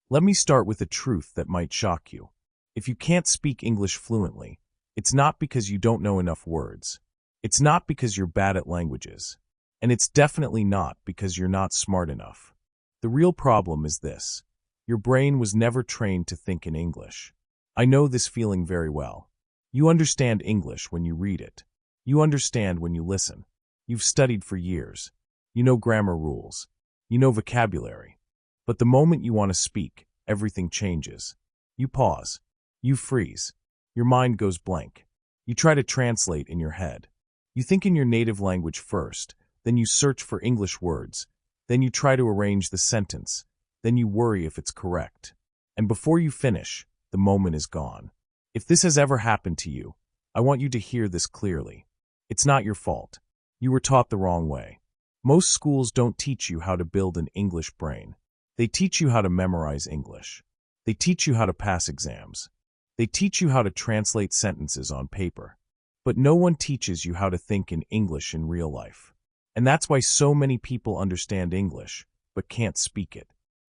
Let me start with a truth that might shock you. If you can't speak English fluently, it's not because you don't know enough words. It's not because you're bad at languages. And it's definitely not because you're not smart enough. The real problem is this. Your brain was never trained to think in English. I know this feeling very well. You understand English when you read it. You understand when you listen. You've studied for years. You know grammar rules. You know vocabulary. But the moment you want to speak, everything changes. You pause. You freeze. Your mind goes blank. You try to translate in your head. You think in your native language first, then you search for English words, then you try to arrange the sentence, then you worry if it's correct. And before you finish, the moment is gone. If this has ever happened to you, I want you to hear this clearly. It's not your fault. You were taught the wrong way. Most schools don't teach you how to build an English brain. They teach you how to memorize English. They teach you how to pass exams. They teach you how to translate sentences on paper. But no one teaches you how to think in English in real life. And that's why so many people understand English, but can't speak it.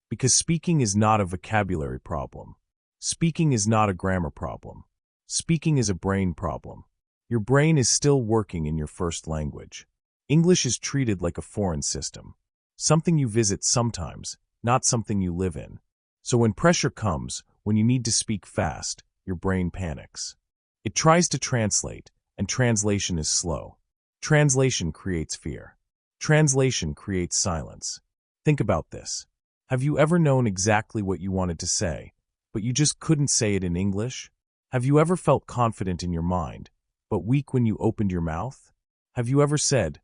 Because speaking is not a vocabulary problem. Speaking is not a grammar problem. Speaking is a brain problem. Your brain is still working in your first language. English is treated like a foreign system. Something you visit sometimes, not something you live in. So when pressure comes, when you need to speak fast, your brain panics. It tries to translate, and translation is slow. Translation creates fear. Translation creates silence. Think about this. Have you ever known exactly what you wanted to say, but you just couldn't say it in English? Have you ever felt confident in your mind, but weak when you opened your mouth? Have you ever said,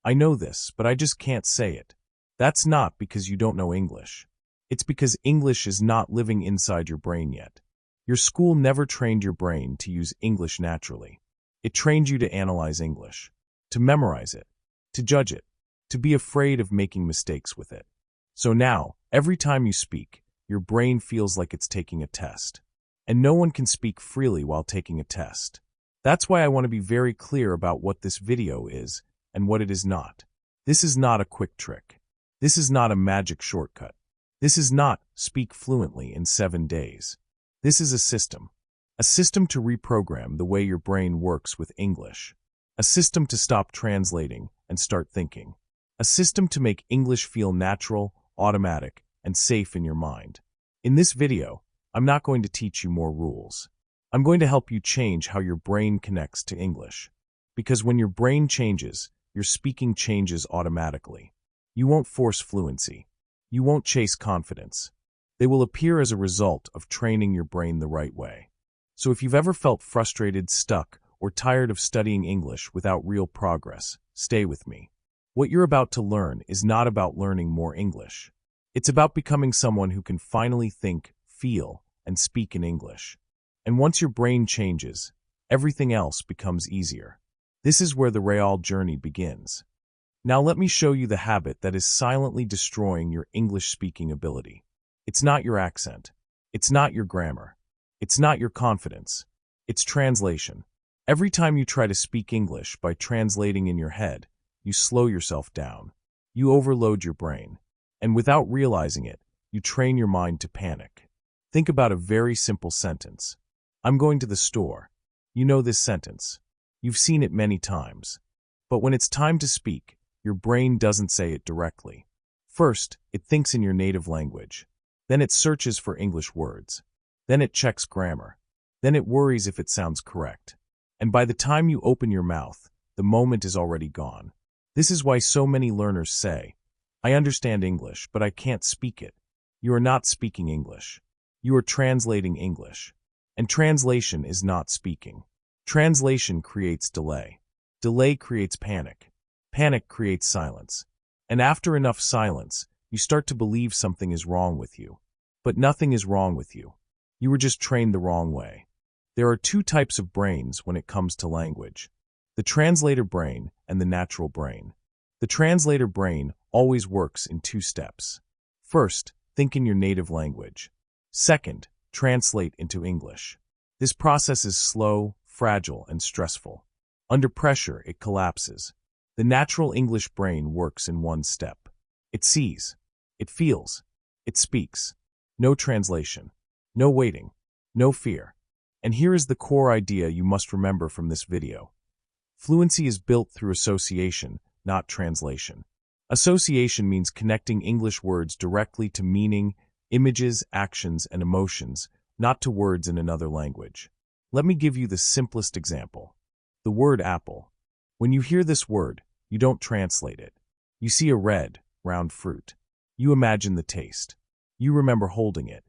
I know this, but I just can't say it? That's not because you don't know English. It's because English is not living inside your brain yet. Your school never trained your brain to use English naturally. It trained you to analyze English, to memorize it, to judge it, to be afraid of making mistakes with it. So now, every time you speak, your brain feels like it's taking a test. And no one can speak freely while taking a test. That's why I want to be very clear about what this video is and what it is not. This is not a quick trick. This is not a magic shortcut. This is not speak fluently in 7 days. This is a system to reprogram the way your brain works with English, a system to stop translating and start thinking, a system to make English feel natural, automatic, and safe in your mind. In this video, I'm not going to teach you more rules. I'm going to help you change how your brain connects to English. Because when your brain changes, your speaking changes automatically. You won't force fluency. You won't chase confidence. They will appear as a result of training your brain the right way. So if you've ever felt frustrated, stuck, or tired of studying English without real progress, stay with me. What you're about to learn is not about learning more English. It's about becoming someone who can finally think, feel, and speak in English. And once your brain changes, everything else becomes easier. This is where the real journey begins. Now let me show you the habit that is silently destroying your English speaking ability. It's not your accent. It's not your grammar. It's not your confidence. It's translation. Every time you try to speak English by translating in your head, you slow yourself down. You overload your brain. And without realizing it, you train your mind to panic. Think about a very simple sentence. I'm going to the store. You know this sentence. You've seen it many times. But when it's time to speak, your brain doesn't say it directly. First, it thinks in your native language. Then it searches for English words. Then it checks grammar. Then it worries if it sounds correct. And by the time you open your mouth, the moment is already gone. This is why so many learners say, I understand English, but I can't speak it. You are not speaking English. You are translating English. And translation is not speaking. Translation creates delay. Delay creates panic. Panic creates silence. And after enough silence, you start to believe something is wrong with you. But nothing is wrong with you. You were just trained the wrong way. There are two types of brains when it comes to language: the translator brain and the natural brain. The translator brain always works in 2 steps. First, think in your native language. Second, translate into English. This process is slow, fragile, and stressful. Under pressure, it collapses. The natural English brain works in 1 step. It sees, it feels, it speaks. No translation. No waiting. No fear. And here is the core idea you must remember from this video. Fluency is built through association, not translation. Association means connecting English words directly to meaning, images, actions, and emotions, not to words in another language. Let me give you the simplest example. The word apple. When you hear this word, you don't translate it. You see a red, round fruit. You imagine the taste. You remember holding it.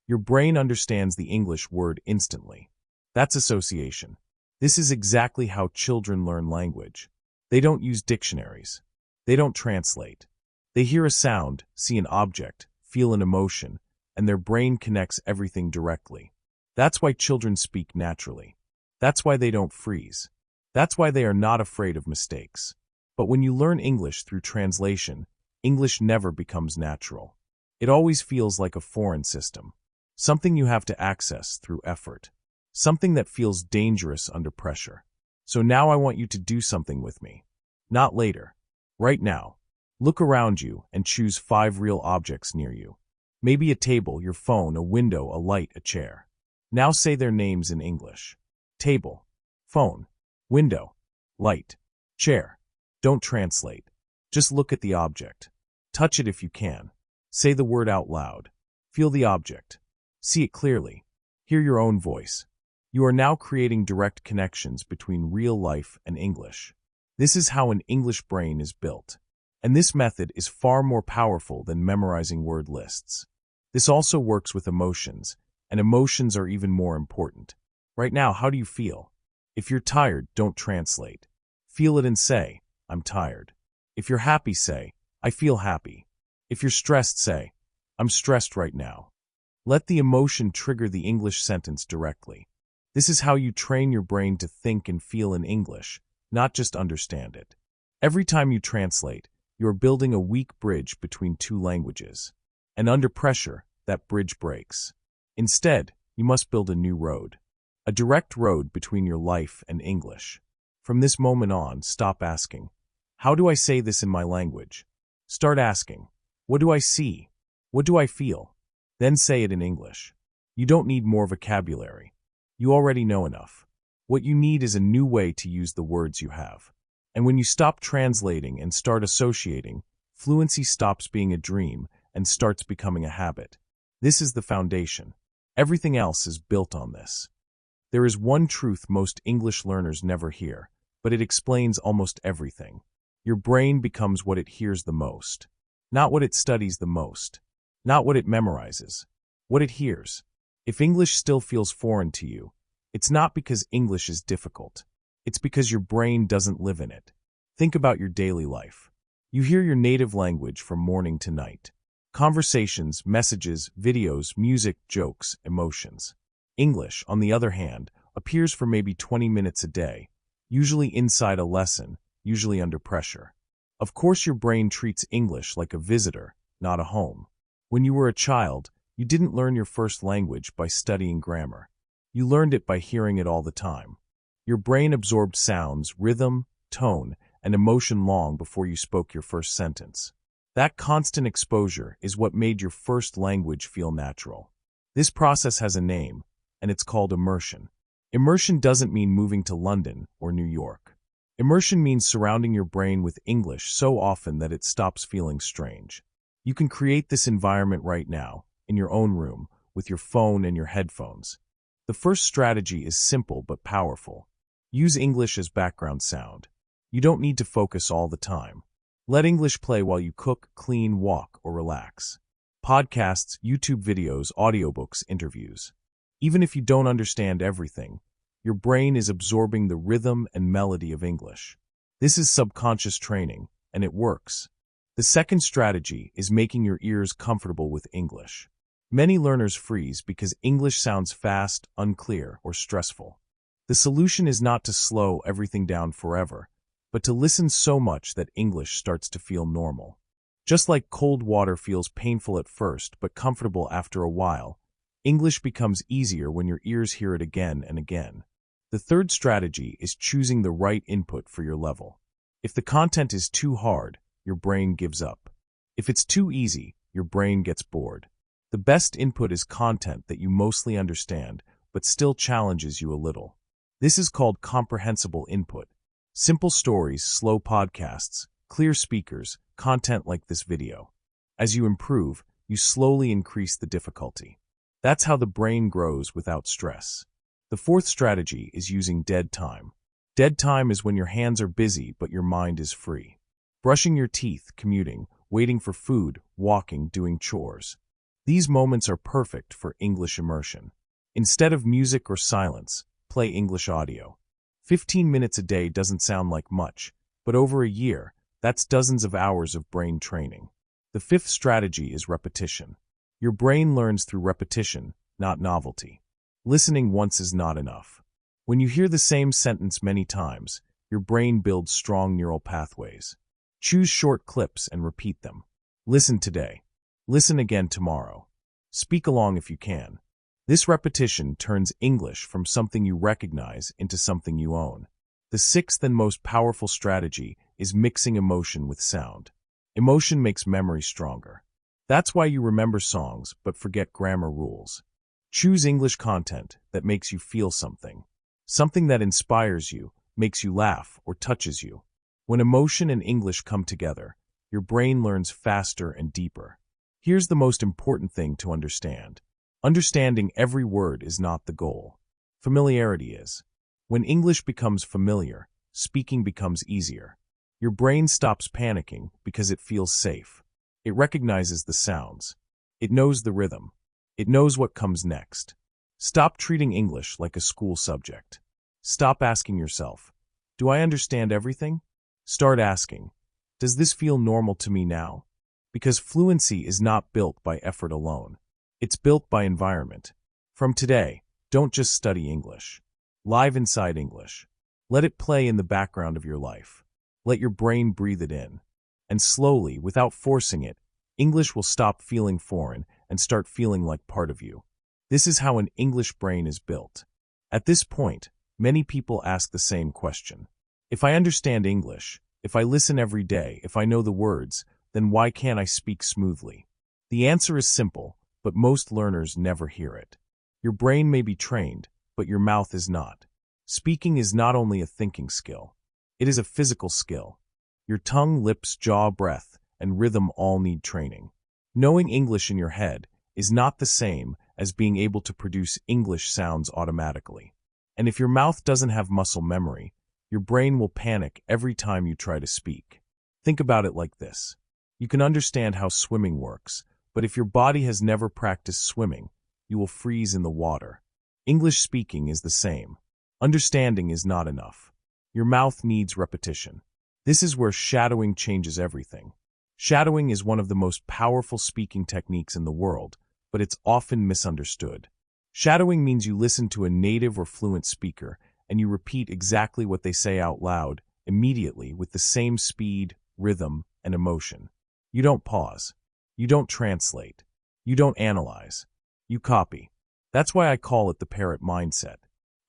Your brain understands the English word instantly. That's association. This is exactly how children learn language. They don't use dictionaries. They don't translate. They hear a sound, see an object, feel an emotion, and their brain connects everything directly. That's why children speak naturally. That's why they don't freeze. That's why they are not afraid of mistakes. But when you learn English through translation, English never becomes natural. It always feels like a foreign system. Something you have to access through effort. Something that feels dangerous under pressure. So now I want you to do something with me. Not later. Right now. Look around you and choose 5 real objects near you. Maybe a table, your phone, a window, a light, a chair. Now say their names in English. Table, phone, window, light, chair. Don't translate. Just look at the object. Touch it if you can. Say the word out loud. Feel the object. See it clearly. Hear your own voice. You are now creating direct connections between real life and English. This is how an English brain is built. And this method is far more powerful than memorizing word lists. This also works with emotions, and emotions are even more important. Right now, how do you feel? If you're tired, don't translate. Feel it and say, I'm tired. If you're happy, say, I feel happy. If you're stressed, say, I'm stressed right now. Let the emotion trigger the English sentence directly. This is how you train your brain to think and feel in English, not just understand it. Every time you translate, you are building a weak bridge between 2 languages. And under pressure, that bridge breaks. Instead, you must build a new road. A direct road between your life and English. From this moment on, stop asking, how do I say this in my language? Start asking, what do I see? What do I feel? Then say it in English. You don't need more vocabulary. You already know enough. What you need is a new way to use the words you have. And when you stop translating and start associating, fluency stops being a dream and starts becoming a habit. This is the foundation. Everything else is built on this. There is one truth most English learners never hear, but it explains almost everything. Your brain becomes what it hears the most. Not what it studies the most. Not what it memorizes. What it hears. If English still feels foreign to you, it's not because English is difficult. It's because your brain doesn't live in it. Think about your daily life. You hear your native language from morning to night. Conversations, messages, videos, music, jokes, emotions. English, on the other hand, appears for maybe 20 minutes a day, usually inside a lesson, usually under pressure. Of course, your brain treats English like a visitor, not a home. When you were a child, you didn't learn your first language by studying grammar. You learned it by hearing it all the time. Your brain absorbed sounds, rhythm, tone, and emotion long before you spoke your first sentence. That constant exposure is what made your first language feel natural. This process has a name, and it's called immersion. Immersion doesn't mean moving to London or New York. Immersion means surrounding your brain with English so often that it stops feeling strange. You can create this environment right now, in your own room, with your phone and your headphones. The first strategy is simple but powerful. Use English as background sound. You don't need to focus all the time. Let English play while you cook, clean, walk, or relax. Podcasts, YouTube videos, audiobooks, interviews. Even if you don't understand everything, your brain is absorbing the rhythm and melody of English. This is subconscious training, and it works. The second strategy is making your ears comfortable with English. Many learners freeze because English sounds fast, unclear, or stressful. The solution is not to slow everything down forever, but to listen so much that English starts to feel normal. Just like cold water feels painful at first but comfortable after a while, English becomes easier when your ears hear it again and again. The third strategy is choosing the right input for your level. If the content is too hard, your brain gives up. If it's too easy, your brain gets bored. The best input is content that you mostly understand, but still challenges you a little. This is called comprehensible input. Simple stories, slow podcasts, clear speakers, content like this video. As you improve, you slowly increase the difficulty. That's how the brain grows without stress. The fourth strategy is using dead time. Dead time is when your hands are busy but your mind is free. Brushing your teeth, commuting, waiting for food, walking, doing chores. These moments are perfect for English immersion. Instead of music or silence, play English audio. 15 minutes a day doesn't sound like much, but over a year, that's dozens of hours of brain training. The fifth strategy is repetition. Your brain learns through repetition, not novelty. Listening once is not enough. When you hear the same sentence many times, your brain builds strong neural pathways. Choose short clips and repeat them. Listen today. Listen again tomorrow. Speak along if you can. This repetition turns English from something you recognize into something you own. The sixth and most powerful strategy is mixing emotion with sound. Emotion makes memory stronger. That's why you remember songs but forget grammar rules. Choose English content that makes you feel something. Something that inspires you, makes you laugh, or touches you. When emotion and English come together, your brain learns faster and deeper. Here's the most important thing to understand. Understanding every word is not the goal. Familiarity is. When English becomes familiar, speaking becomes easier. Your brain stops panicking because it feels safe. It recognizes the sounds. It knows the rhythm. It knows what comes next. Stop treating English like a school subject. Stop asking yourself, do I understand everything? Start asking, does this feel normal to me now? Because fluency is not built by effort alone. It's built by environment. From today, don't just study English. Live inside English. Let it play in the background of your life. Let your brain breathe it in. And slowly, without forcing it, English will stop feeling foreign and start feeling like part of you. This is how an English brain is built. At this point, many people ask the same question. If I understand English, if I listen every day, if I know the words, then why can't I speak smoothly? The answer is simple, but most learners never hear it. Your brain may be trained, but your mouth is not. Speaking is not only a thinking skill. It is a physical skill. Your tongue, lips, jaw, breath, and rhythm all need training. Knowing English in your head is not the same as being able to produce English sounds automatically. And if your mouth doesn't have muscle memory, your brain will panic every time you try to speak. Think about it like this. You can understand how swimming works, but if your body has never practiced swimming, you will freeze in the water. English speaking is the same. Understanding is not enough. Your mouth needs repetition. This is where shadowing changes everything. Shadowing is one of the most powerful speaking techniques in the world, but it's often misunderstood. Shadowing means you listen to a native or fluent speaker and you repeat exactly what they say out loud, immediately, with the same speed, rhythm, and emotion. You don't pause. You don't translate. You don't analyze. You copy. That's why I call it the parrot mindset.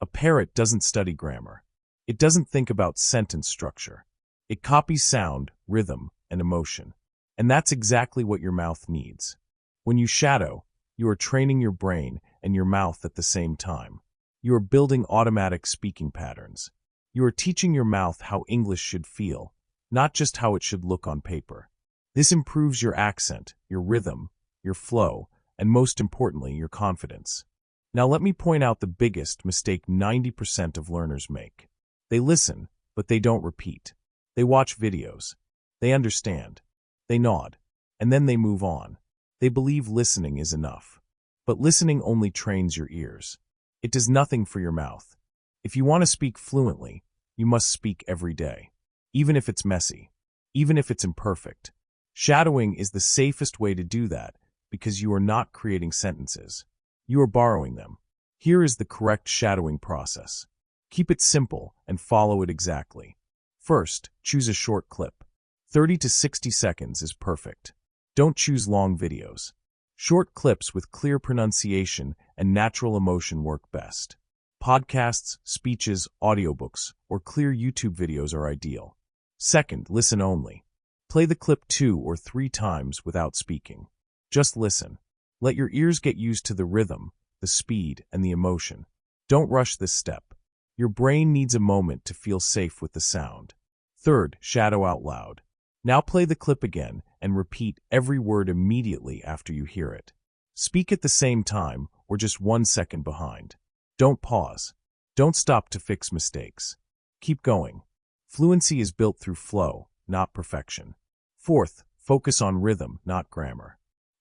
A parrot doesn't study grammar. It doesn't think about sentence structure. It copies sound, rhythm, and emotion. And that's exactly what your mouth needs. When you shadow, you are training your brain and your mouth at the same time. You are building automatic speaking patterns. You are teaching your mouth how English should feel, not just how it should look on paper. This improves your accent, your rhythm, your flow, and most importantly, your confidence. Now let me point out the biggest mistake 90% of learners make. They listen, but they don't repeat. They watch videos. They understand. They nod. And then they move on. They believe listening is enough. But listening only trains your ears. It does nothing for your mouth. If you want to speak fluently, you must speak every day. Even if it's messy. Even if it's imperfect. Shadowing is the safest way to do that because you are not creating sentences. You are borrowing them. Here is the correct shadowing process. Keep it simple and follow it exactly. First, choose a short clip. 30 to 60 seconds is perfect. Don't choose long videos. Short clips with clear pronunciation and natural emotion work best. Podcasts, speeches, audiobooks, or clear YouTube videos are ideal. Second, listen only. Play the clip 2 or 3 times without speaking. Just listen. Let your ears get used to the rhythm, the speed, and the emotion. Don't rush this step. Your brain needs a moment to feel safe with the sound. Third, shadow out loud. Now play the clip again and repeat every word immediately after you hear it. Speak at the same time or just 1 second behind. Don't pause. Don't stop to fix mistakes. Keep going. Fluency is built through flow, not perfection. Fourth, focus on rhythm, not grammar.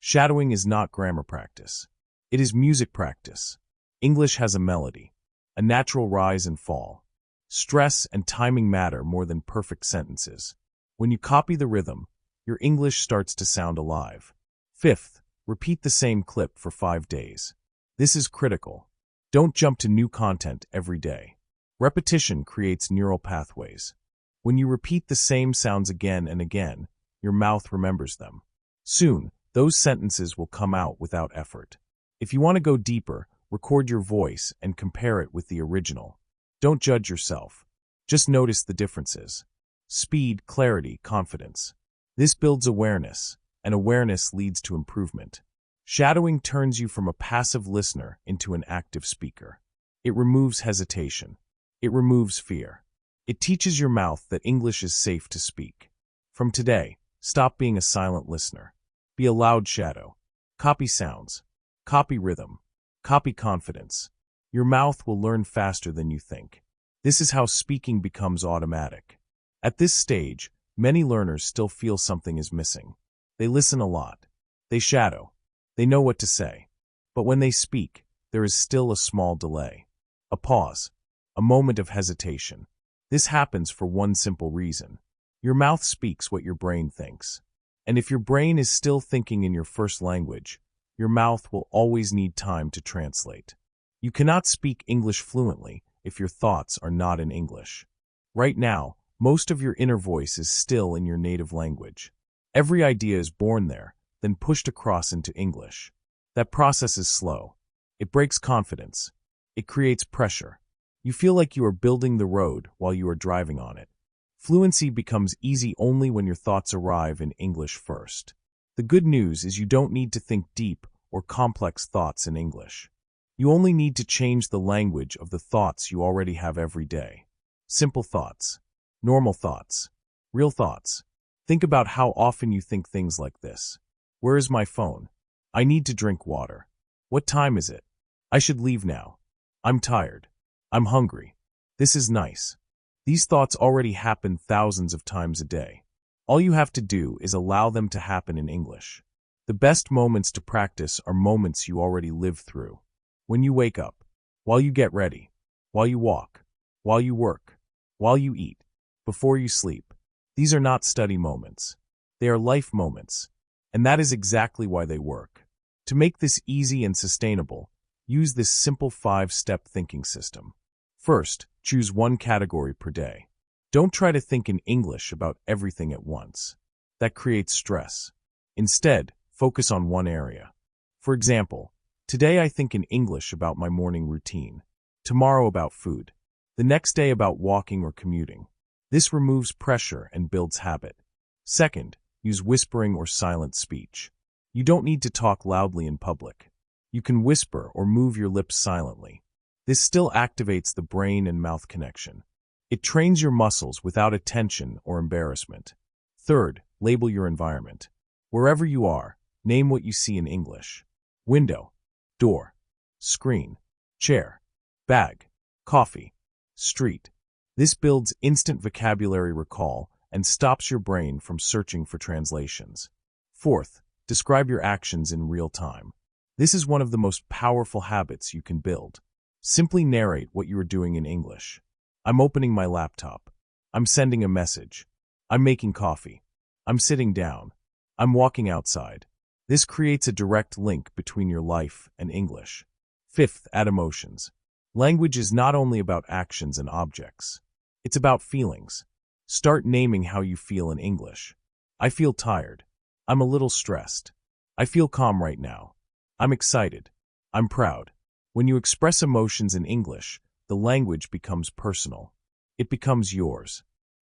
Shadowing is not grammar practice. It is music practice. English has a melody, a natural rise and fall. Stress and timing matter more than perfect sentences. When you copy the rhythm, your English starts to sound alive. Fifth, repeat the same clip for 5 days. This is critical. Don't jump to new content every day. Repetition creates neural pathways. When you repeat the same sounds again and again, your mouth remembers them. Soon, those sentences will come out without effort. If you want to go deeper, record your voice and compare it with the original. Don't judge yourself. Just notice the differences. Speed, clarity, confidence. This builds awareness, and awareness leads to improvement. Shadowing turns you from a passive listener into an active speaker. It removes hesitation. It removes fear. It teaches your mouth that English is safe to speak. From today, stop being a silent listener. Be a loud shadow. Copy sounds. Copy rhythm. Copy confidence. Your mouth will learn faster than you think. This is how speaking becomes automatic. At this stage, many learners still feel something is missing. They listen a lot. They shadow. They know what to say. But when they speak, there is still a small delay. A pause. A moment of hesitation. This happens for one simple reason. Your mouth speaks what your brain thinks. And if your brain is still thinking in your first language, your mouth will always need time to translate. You cannot speak English fluently if your thoughts are not in English. Right now, most of your inner voice is still in your native language. Every idea is born there, then pushed across into English. That process is slow. It breaks confidence. It creates pressure. You feel like you are building the road while you are driving on it. Fluency becomes easy only when your thoughts arrive in English first. The good news is you don't need to think deep or complex thoughts in English. You only need to change the language of the thoughts you already have every day. Simple thoughts. Normal thoughts. Real thoughts. Think about how often you think things like this. Where is my phone? I need to drink water. What time is it? I should leave now. I'm tired. I'm hungry. This is nice. These thoughts already happen thousands of times a day. All you have to do is allow them to happen in English. The best moments to practice are moments you already lived through. When you wake up, while you get ready, while you walk, while you work, while you eat, before you sleep. These are not study moments. They are life moments. And that is exactly why they work. To make this easy and sustainable, use this simple 5-step thinking system. First, choose one category per day. Don't try to think in English about everything at once. That creates stress. Instead, focus on one area. For example, today I think in English about my morning routine. Tomorrow about food. The next day about walking or commuting. This removes pressure and builds habit. Second, use whispering or silent speech. You don't need to talk loudly in public. You can whisper or move your lips silently. This still activates the brain and mouth connection. It trains your muscles without attention or embarrassment. Third, label your environment. Wherever you are, name what you see in English. Window, door, screen, chair, bag, coffee, street. This builds instant vocabulary recall and stops your brain from searching for translations. Fourth, describe your actions in real time. This is one of the most powerful habits you can build. Simply narrate what you are doing in English. I'm opening my laptop. I'm sending a message. I'm making coffee. I'm sitting down. I'm walking outside. This creates a direct link between your life and English. Fifth, add emotions. Language is not only about actions and objects. It's about feelings. Start naming how you feel in English. I feel tired. I'm a little stressed. I feel calm right now. I'm excited. I'm proud. When you express emotions in English, the language becomes personal. It becomes yours.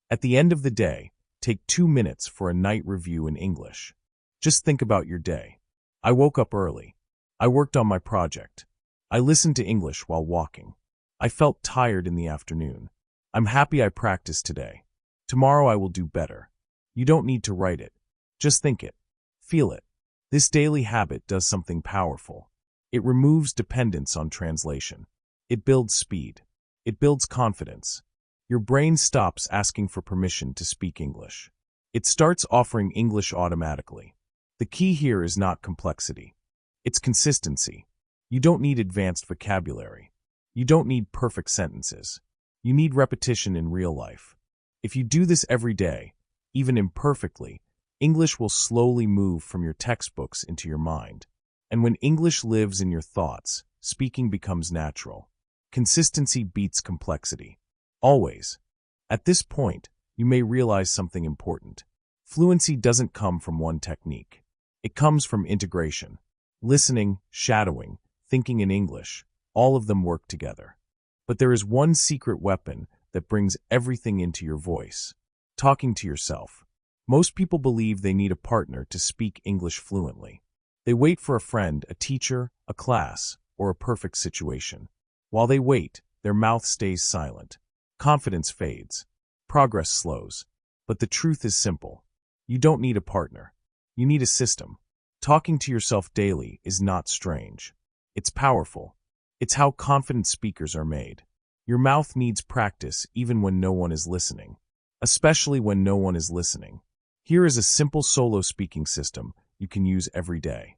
At the end of the day, take 2 minutes for a night review in English. Just think about your day. I woke up early. I worked on my project. I listened to English while walking. I felt tired in the afternoon. I'm happy I practiced today. Tomorrow I will do better. You don't need to write it. Just think it. Feel it. This daily habit does something powerful. It removes dependence on translation. It builds speed. It builds confidence. Your brain stops asking for permission to speak English. It starts offering English automatically. The key here is not complexity. It's consistency. You don't need advanced vocabulary. You don't need perfect sentences. You need repetition in real life. If you do this every day, even imperfectly, English will slowly move from your textbooks into your mind. And when English lives in your thoughts, speaking becomes natural. Consistency beats complexity. Always. At this point, you may realize something important. Fluency doesn't come from one technique. It comes from integration. Listening, shadowing, thinking in English, all of them work together. But there is one secret weapon that brings everything into your voice. Talking to yourself. Most people believe they need a partner to speak English fluently. They wait for a friend, a teacher, a class, or a perfect situation. While they wait, their mouth stays silent. Confidence fades. Progress slows. But the truth is simple. You don't need a partner. You need a system. Talking to yourself daily is not strange. It's powerful. It's how confident speakers are made. Your mouth needs practice even when no one is listening. Especially when no one is listening. Here is a simple solo speaking system you can use every day.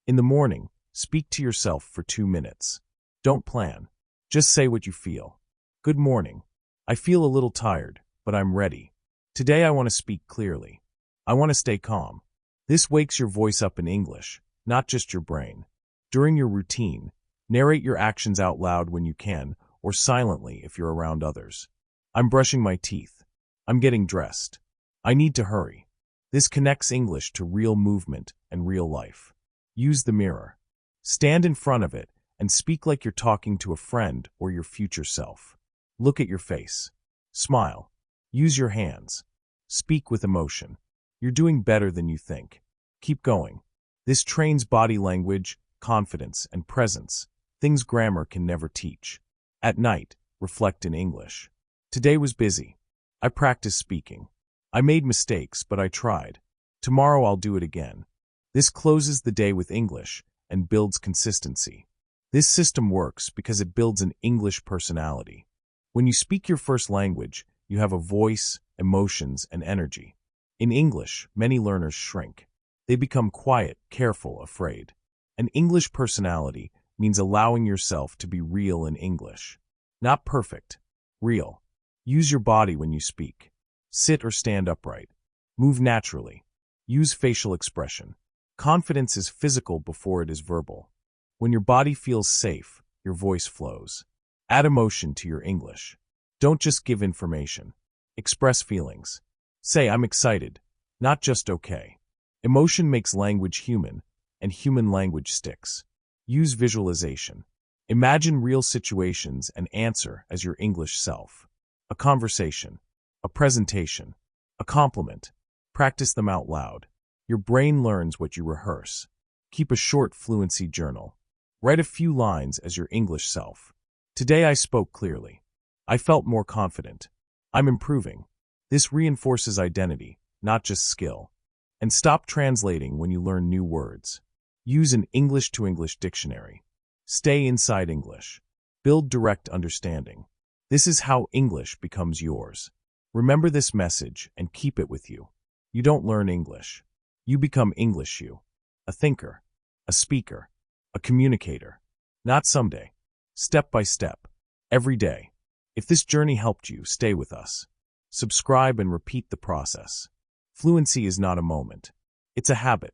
In the morning, speak to yourself for 2 minutes. Don't plan. Just say what you feel. Good morning. I feel a little tired, but I'm ready. Today I want to speak clearly. I want to stay calm. This wakes your voice up in English, not just your brain. During your routine, narrate your actions out loud when you can, or silently if you're around others. I'm brushing my teeth. I'm getting dressed. I need to hurry. This connects English to real movement and real life. Use the mirror. Stand in front of it and speak like you're talking to a friend or your future self. Look at your face. Smile. Use your hands. Speak with emotion. You're doing better than you think. Keep going. This trains body language, confidence, and presence, things grammar can never teach. At night, reflect in English. Today was busy. I practiced speaking. I made mistakes, but I tried. Tomorrow I'll do it again. This closes the day with English and builds consistency. This system works because it builds an English personality. When you speak your first language, you have a voice, emotions, and energy. In English, many learners shrink. They become quiet, careful, afraid. An English personality means allowing yourself to be real in English. Not perfect, real. Use your body when you speak. Sit or stand upright. Move naturally. Use facial expression. Confidence is physical before it is verbal. When your body feels safe, your voice flows. Add emotion to your English. Don't just give information. Express feelings. Say, I'm excited, not just okay. Emotion makes language human, and human language sticks. Use visualization. Imagine real situations and answer as your English self. A conversation, a presentation, a compliment. Practice them out loud. Your brain learns what you rehearse. Keep a short fluency journal. Write a few lines as your English self. Today I spoke clearly. I felt more confident. I'm improving. This reinforces identity, not just skill. And stop translating when you learn new words. Use an English-to-English dictionary. Stay inside English. Build direct understanding. This is how English becomes yours. Remember this message and keep it with you. You don't learn English. You become English you. A thinker, a speaker, a communicator. Not someday. Step by step. Every day. If this journey helped you, stay with us. Subscribe and repeat the process. Fluency is not a moment. It's a habit.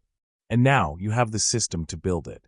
And now you have the system to build it.